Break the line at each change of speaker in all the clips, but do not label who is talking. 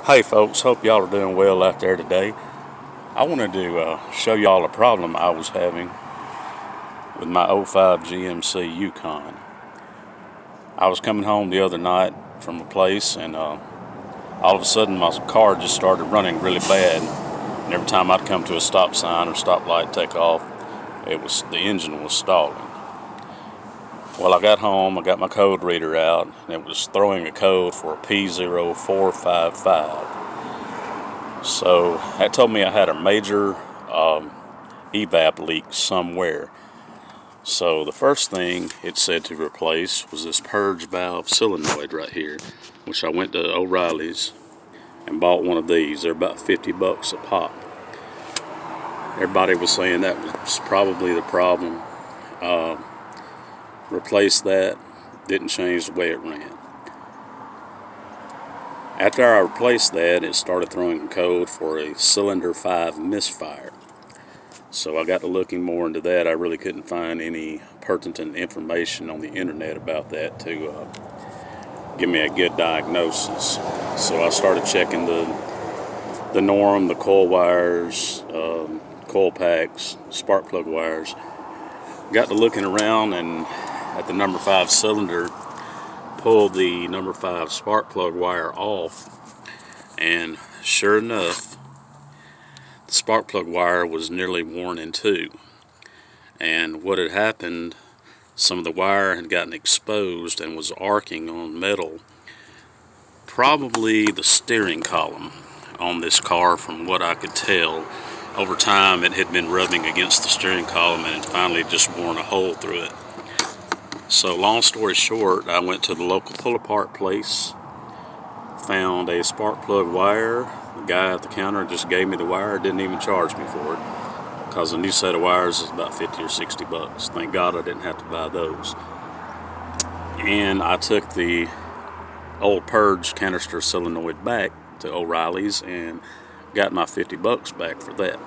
Hey folks, hope y'all are doing well out there today. I wanted to show y'all a problem I was having with my '05 GMC Yukon. I was coming home the other night from a place and all of a sudden my car just started running really bad. And every time I'd come to a stop sign or stoplight take off, the engine was stalling. Well, I got home, I got my code reader out, and it was throwing a code for a P0305. So that told me I had a major evap leak somewhere. So the first thing it said to replace was this purge valve solenoid right here, which I went to O'Reilly's and bought one of these. They're about 50 bucks a pop. Everybody was saying that was probably the problem. Replaced that, didn't change the way it ran. After I replaced that, it started throwing code for a cylinder 5 misfire. So I got to looking more into that. I really couldn't find any pertinent information on the internet about that to give me a good diagnosis. So I started checking the norm, the coil wires, coil packs, spark plug wires. Got to looking around and at the number 5 cylinder, pulled the number 5 spark plug wire off, and sure enough, the spark plug wire was nearly worn in two. And what had happened, some of the wire had gotten exposed and was arcing on metal. Probably the steering column on this car, from what I could tell. Over time it had been rubbing against the steering column and it finally just worn a hole through it. So long story short, I went to the local pull-apart place, found a spark plug wire. The guy at the counter just gave me the wire, didn't even charge me for it, because a new set of wires is about 50 or 60 bucks. Thank God I didn't have to buy those. And I took the old purge canister solenoid back to O'Reilly's and got my 50 bucks back for that.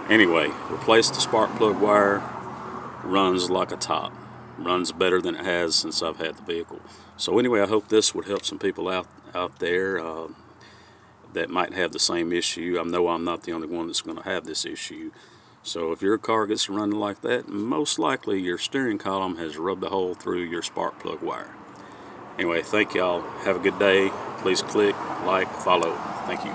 Anyway, replaced the spark plug wire, runs like a top. Runs better than it has since I've had the vehicle. So anyway, I hope this would help some people out there that might have the same issue. I know I'm not the only one that's going to have this issue. So if your car gets running like that, most likely your steering column has rubbed a hole through your spark plug wire. Anyway, thank y'all. Have a good day. Please click, like, follow. Thank you.